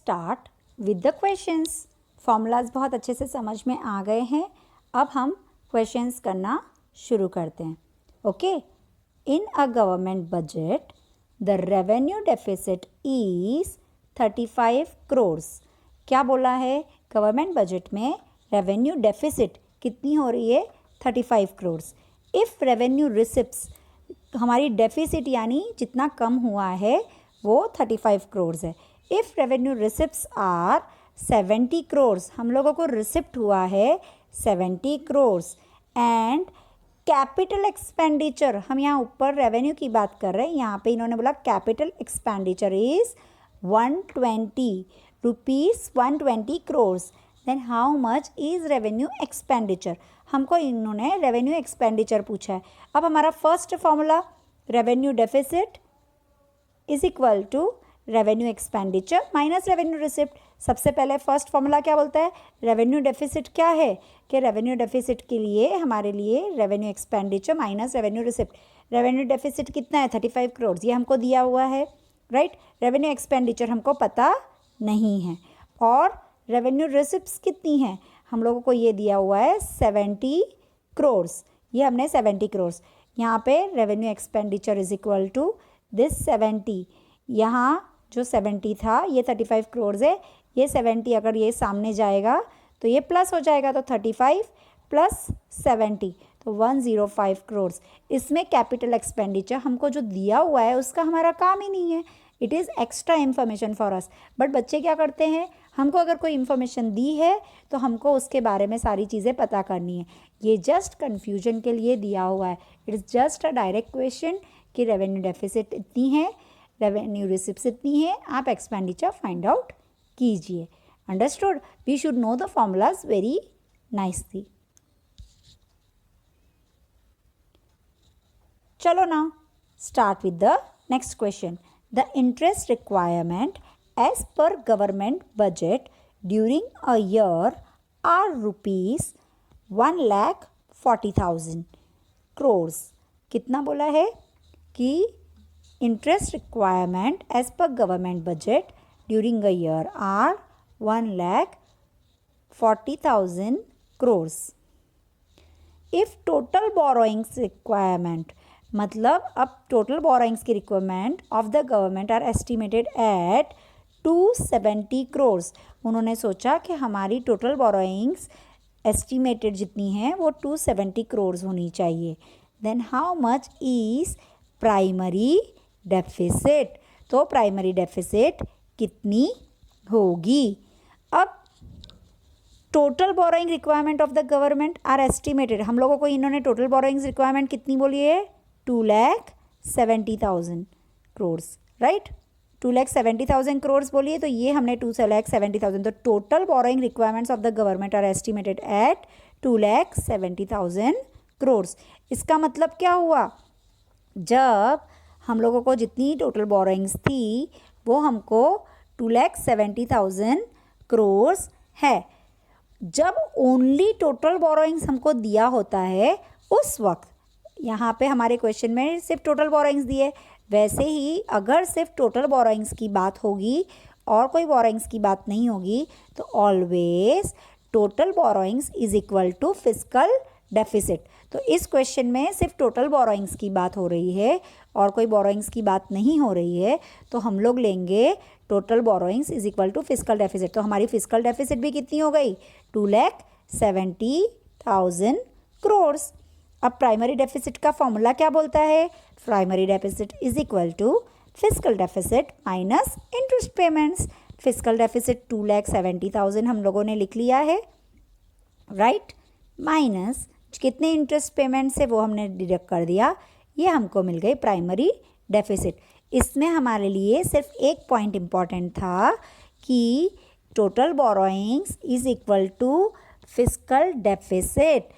Start with the questions. Formulas बहुत अच्छे से समझ में आ गए हैं। अब हम क्वेश्चंस करना शुरू करते हैं। Okay, in a government budget the revenue deficit is 35 crore. क्या बोला है? गवर्नमेंट बजट में रेवेन्यू डेफिसिट कितनी हो रही है? 35 करोड़। इफ़ रेवेन्यू रिसिप्ट्स, हमारी डेफिसिट यानी जितना कम हुआ है वो 35 करोड़ है। If revenue receipts are 70 crore, हम लोगों को रिसिप्ट हुआ है 70 करोड़। एंड कैपिटल एक्सपेंडिचर, हम यहाँ ऊपर रेवेन्यू की बात कर रहे हैं, यहाँ पे इन्होंने बोला capital expenditure is 120 crore. Then how much is revenue expenditure? हमको इन्होंने रेवेन्यू एक्सपेंडिचर पूछा है। अब हमारा first formula revenue deficit is equal to revenue expenditure minus revenue receipt. सबसे पहले फर्स्ट फॉर्मूला क्या बोलता है? रेवेन्यू डेफिसिट क्या है कि रेवेन्यू डेफिसिट के लिए हमारे लिए revenue expenditure minus revenue receipt. Revenue deficit कितना है? 35 करोड़, ये हमको दिया हुआ है, राइट। रेवेन्यू एक्सपेंडिचर हमको पता नहीं है। और रेवेन्यू रिसिप्ट्स कितनी हैं? हम लोगों को ये दिया हुआ है 70 करोड़, ये हमने 70 करोड़। यहाँ पे revenue expenditure is equal to this 70, यहाँ जो 70 था ये 35 करोड़ है, ये 70 अगर ये सामने जाएगा तो ये प्लस हो जाएगा, तो 35 प्लस 70 तो 105 करोड़। इसमें कैपिटल एक्सपेंडिचर हमको जो दिया हुआ है उसका हमारा काम ही नहीं है, it is extra information for us. But बच्चे क्या करते हैं, हमको अगर कोई इन्फॉर्मेशन दी है तो हमको उसके बारे में सारी चीज़ें पता करनी है। ये जस्ट कन्फ्यूजन के लिए दिया हुआ है, it is just a direct question कि रेवेन्यू डेफिसिट इतनी है, रेवेन्यू रिसिप्ट्स इतनी है, आप एक्सपेंडिचर फाइंड आउट कीजिए। Understood? We should know the formulas very nicely. चलो ना start with the next question. The interest requirement as per government budget during a year are rupees 1,40,000 crore. कितना बोला है कि interest requirement as per government budget during a year are 1,40,000 crore. If total borrowings requirement, मतलब अब total borrowings की requirement of the government are estimated at 270 crore. उन्होंने सोचा कि हमारी टोटल बोरोइंग्स एस्टिमेटेड जितनी है वो 270 करोड़ होनी चाहिए। Then how much is primary deficit? तो प्राइमरी डेफिसिट कितनी होगी? अब total borrowing requirement of the government are estimated, हम लोगों को इन्होंने टोटल बोरोइंग्स रिक्वायरमेंट कितनी बोली है? 2,70,000 करोड़, राइट। 2,70,000 करोड़ बोलिए, तो ये हमने 2,70,000, तो total borrowing requirements of the government are estimated at 2,70,000 crore. इसका मतलब क्या हुआ? जब हम लोगों को जितनी टोटल बोरोइंग्स थी वो हमको 2,70,000 करोड़ है। जब ओनली टोटल बोरोइंग्स हमको दिया होता है उस वक्त, यहाँ पे हमारे क्वेश्चन में सिर्फ टोटल बोरोइंग्स दिए, वैसे ही अगर सिर्फ टोटल बोरोइंग्स की बात होगी और कोई बोरोइंग्स की बात नहीं होगी तो always total borrowings is equal to fiscal deficit. तो इस क्वेश्चन में सिर्फ टोटल बोरोइंग्स की बात हो रही है और कोई बोरोइंग्स की बात नहीं हो रही है, तो हम लोग लेंगे total borrowings is equal to fiscal deficit. तो हमारी फिस्कल डेफिसिट भी कितनी हो गई? 2,70,000 करोड़। अब प्राइमरी डेफिसिट का फॉर्मूला क्या बोलता है? Primary deficit is equal to fiscal deficit minus interest payments. Fiscal deficit 2,70,000 हम लोगों ने लिख लिया है, राइट, माइनस कितने इंटरेस्ट पेमेंट्स है वो हमने डिडक्ट कर दिया, ये हमको मिल गई प्राइमरी डेफिसिट। इसमें हमारे लिए सिर्फ एक पॉइंट इम्पॉर्टेंट था कि total borrowings is equal to fiscal deficit.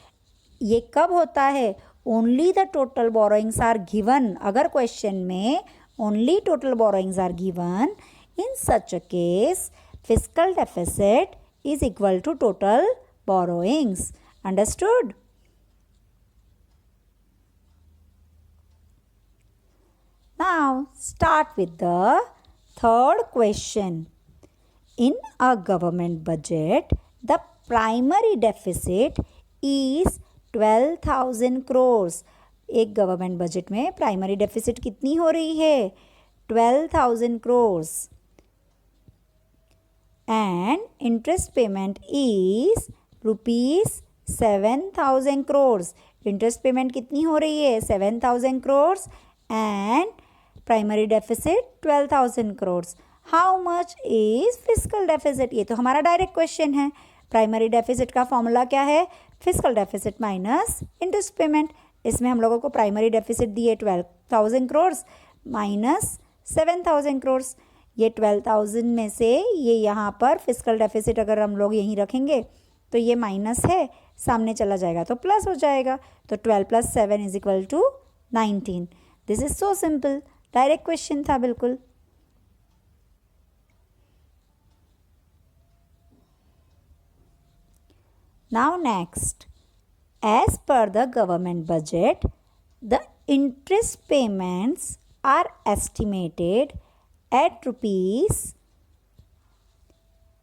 ये कब होता है? Only the total borrowings are given, अगर क्वेश्चन में only total borrowings are given, in such a case fiscal deficit is equal to total borrowings. Understood? Now start with the third question. In a government budget, the primary deficit is 12,000 crores. एक government budget में primary deficit कितनी हो रही है? 12,000 crores. And interest payment is rupees 7,000 crores. Interest payment कितनी हो रही है? 7,000 crores. And primary deficit 12,000 crores. How much is physical deficit? ये तो हमारा डायरेक्ट क्वेश्चन है. प्राइमरी डेफिसिट का फॉर्मूला क्या है? Physical deficit minus interest payment. इसमें हम लोगों को प्राइमरी डेफिसिट दिए 12,000 crores माइनस 7,000 crores. ये 12,000 में से ये यहाँ पर फिजिकल डेफिसिट अगर हम लोग यहीं रखेंगे तो ये माइनस है, सामने चला जाएगा तो प्लस हो जाएगा. तो 12 + 7 = 19. This is so simple. Direct question था बिल्कुल. Now next, as per the government budget, the interest payments are estimated at rupees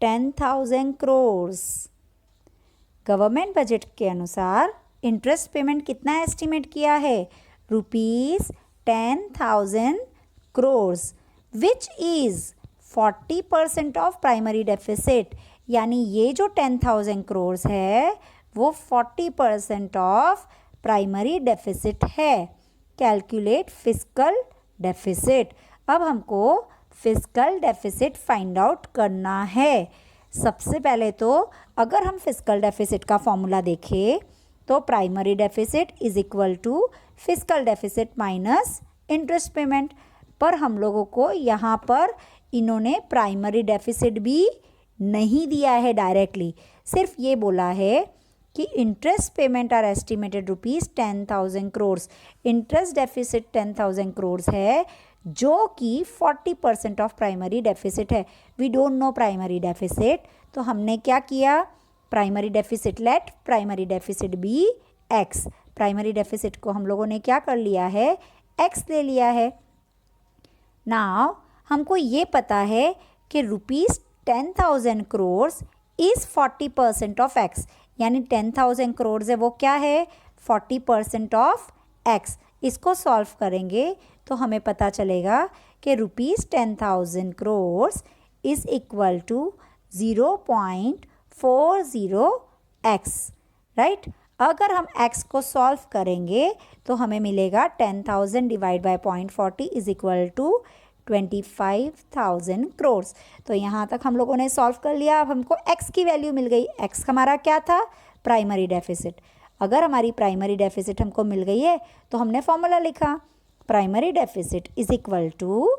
10,000 crores. Government budget के अनुसार इंटरेस्ट पेमेंट कितना एस्टिमेट किया है? Rupees 10,000 crores, which is 40% of primary deficit. यानी ये जो 10,000 crores है वो 40% ऑफ प्राइमरी डेफिसिट है. Calculate physical deficit. अब हमको फिजिकल डेफिसिट फाइंड आउट करना है. सबसे पहले तो अगर हम फिजिकल डेफिसिट का फॉर्मूला देखें तो primary deficit is equal to physical deficit minus interest payment. पर हम लोगों को यहाँ पर इन्होंने प्राइमरी डेफिसिट भी नहीं दिया है डायरेक्टली, सिर्फ ये बोला है कि interest payment are estimated rupees 10,000 crores. Interest deficit 10,000 crores है जो कि 40% ऑफ प्राइमरी डेफिसिट है. We don't know primary deficit, तो हमने क्या किया? Primary deficit let primary deficit be x. Primary deficit को हम लोगों ने क्या कर लिया है? एक्स ले लिया है. नाउ हमको ये पता है कि rupees 10,000 crores is 40% of x. यानी 10,000 crores है वो क्या है? 40% ऑफ एक्स. इसको सॉल्व करेंगे तो हमें पता चलेगा कि rupees 10,000 crores is equal to 0.40x. Right. अगर हम x को सॉल्व करेंगे तो हमें मिलेगा 10,000 divide by 0.40 is equal to 25,000 crores. तो यहाँ तक हम लोगों ने सॉल्व कर लिया. अब हमको x की वैल्यू मिल गई. x हमारा क्या था? Primary deficit. अगर हमारी प्राइमरी डेफिसिट हमको मिल गई है तो हमने फॉर्मूला लिखा. Primary deficit is equal to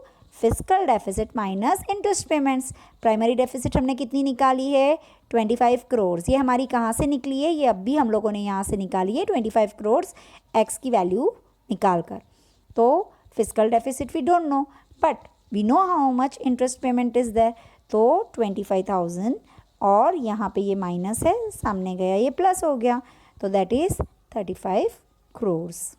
physical deficit minus interest payments. Primary deficit हमने कितनी निकाली है? 25 crores. ये हमारी कहाँ से निकली है? ये अब भी हम लोगों ने यहाँ से निकाली है 25 crores x की वैल्यू निकाल कर. तो physical deficit we don't know but we know how much interest payment is there. तो 25,000 और यहाँ पे ये माइनस है, सामने गया ये प्लस हो गया, तो दैट इज़ 35 crores.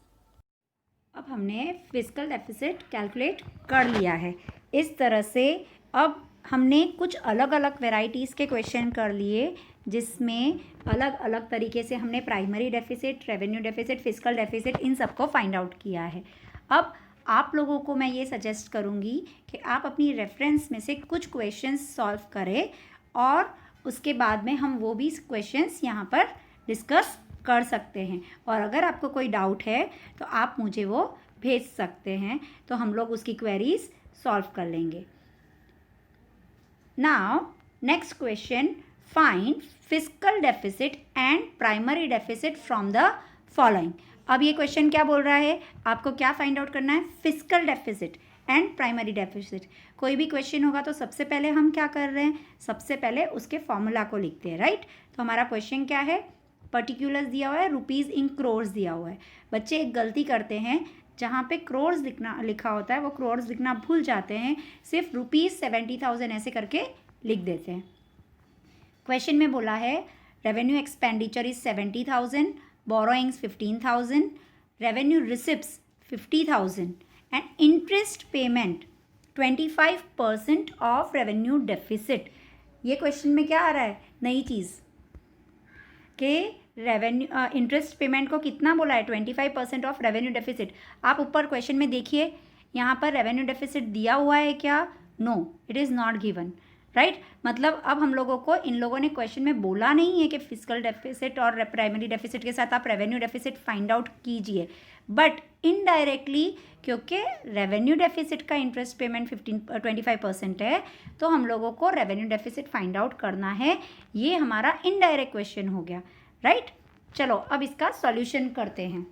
अब हमने फिजिकल डेफिसिट कैलकुलेट कर लिया है. इस तरह से अब हमने कुछ अलग अलग वेराइटीज़ के क्वेश्चन कर लिए जिसमें अलग अलग तरीके से हमने primary deficit, revenue deficit, physical deficit in सबको फाइंड आउट किया है. अब आप लोगों को मैं ये सजेस्ट करूँगी कि आप अपनी रेफरेंस में से कुछ क्वेश्चंस सॉल्व करें और उसके बाद में हम वो भी क्वेश्चंस यहाँ पर डिस्कस कर सकते हैं. और अगर आपको कोई डाउट है तो आप मुझे वो भेज सकते हैं, तो हम लोग उसकी क्वेरीज सॉल्व कर लेंगे. Now next question, find physical deficit and primary deficit from the following. अब ये क्वेश्चन क्या बोल रहा है? आपको क्या फाइंड आउट करना है? Physical deficit and primary deficit. कोई भी क्वेश्चन होगा तो सबसे पहले हम क्या कर रहे हैं? सबसे पहले उसके फॉर्मूला को लिखते हैं. राइट. तो हमारा क्वेश्चन क्या है? पर्टिकुलर्स दिया हुआ है, रुपीज़ इन क्रोर्स दिया हुआ है. बच्चे एक गलती करते हैं, जहाँ पे क्रोर्स लिखा होता है वो क्रोर्स लिखना भूल जाते हैं, सिर्फ रुपीज़ 70,000 ऐसे करके लिख देते हैं. क्वेश्चन में बोला है revenue expenditure is 70,000, borrowings 15,000, revenue receipts 50,000 and interest payment 25% of revenue deficit. ये क्वेश्चन में क्या आ रहा है, नई चीज़ कि रेवेन्यू इंटरेस्ट पेमेंट को कितना बोला है, 25% ऑफ रेवेन्यू डेफिसिट। आप ऊपर क्वेश्चन में देखिए, यहाँ पर रेवेन्यू डेफिसिट दिया हुआ है क्या, no it is not given, right. मतलब अब हम लोगों को, इन लोगों ने क्वेश्चन में बोला नहीं है कि फिजिकल डेफिसिट और प्राइमरी डेफिसिट के साथ आप रेवेन्यू डेफिसिट फाइंड आउट कीजिए, बट इनडायरेक्टली क्योंकि रेवेन्यू डेफिसिट का इंटरेस्ट पेमेंट 25% है, तो हम लोगों को रेवेन्यू डेफिसिट फाइंड आउट करना है। ये हमारा इनडायरेक्ट क्वेश्चन हो गया, राइट। चलो अब इसका सॉल्यूशन करते हैं।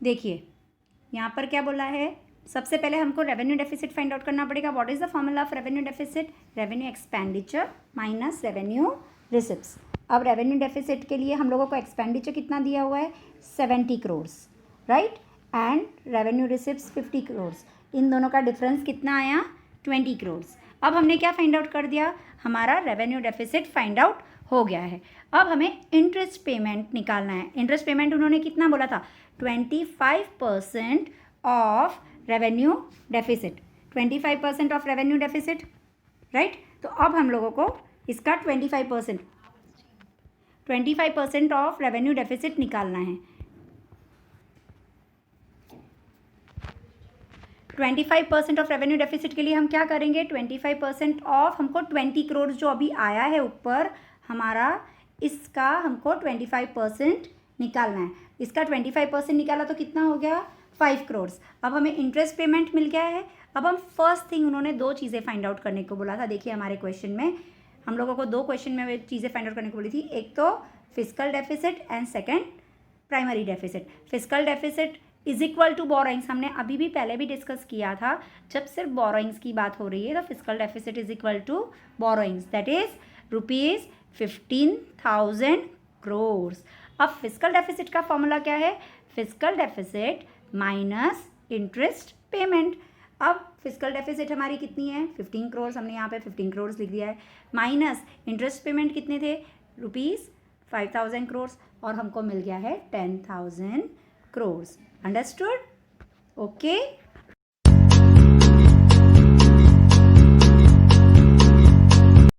देखिए यहाँ पर क्या बोला है, सबसे पहले हमको रेवेन्यू डेफिसिट फाइंड आउट करना पड़ेगा। What is the formula of revenue deficit, revenue expenditure minus revenue receipts. अब रेवेन्यू डेफिसिट के लिए हम लोगों को एक्सपेंडिचर कितना दिया हुआ है, 70 crore, right, and revenue receipts 50 crore. इन दोनों का डिफरेंस कितना आया, 20 करोड़। अब हमने क्या फाइंड आउट कर दिया, हमारा रेवेन्यू डेफिसिट फाइंड आउट हो गया है। अब हमें इंटरेस्ट पेमेंट निकालना है। इंटरेस्ट पेमेंट उन्होंने कितना बोला था, 25% of revenue deficit, 25% of revenue deficit, right. तो अब हम लोगों को इसका 25% ऑफ रेवेन्यू डेफिसिट निकालना है। 25% ऑफ रेवेन्यू डेफिसिट के लिए हम क्या करेंगे, 25% ऑफ हमको 20 करोड़ जो अभी आया है ऊपर हमारा, इसका हमको 25% निकालना है। इसका 25% निकाला तो कितना हो गया, 5 करोड़। अब हमें इंटरेस्ट पेमेंट मिल गया है। अब हम फर्स्ट थिंग, उन्होंने दो चीज़ें फाइंड आउट करने को बोला था। देखिए हमारे क्वेश्चन में हम लोगों को दो क्वेश्चन में चीज़ें फाइंड आउट करने को बोली थी, एक तो physical deficit and second primary deficit. Physical deficit is equal to borrowings, हमने अभी भी पहले भी डिस्कस किया था। जब सिर्फ बोरोइंग्स की बात हो रही है तो physical deficit is equal to borrowings, that is ₹15,000 crore. अब फिजिकल डेफिसिट का फॉर्मूला क्या है, physical deficit minus interest payment. अब फिजिकल डेफिसिट हमारी कितनी है, 15 करोड़, हमने यहाँ पे 15 करोड़ लिख दिया है, माइनस इंटरेस्ट पेमेंट कितने थे, ₹5,000 करोड़, और हमको मिल गया है 10,000 करोड़। Understood, okay.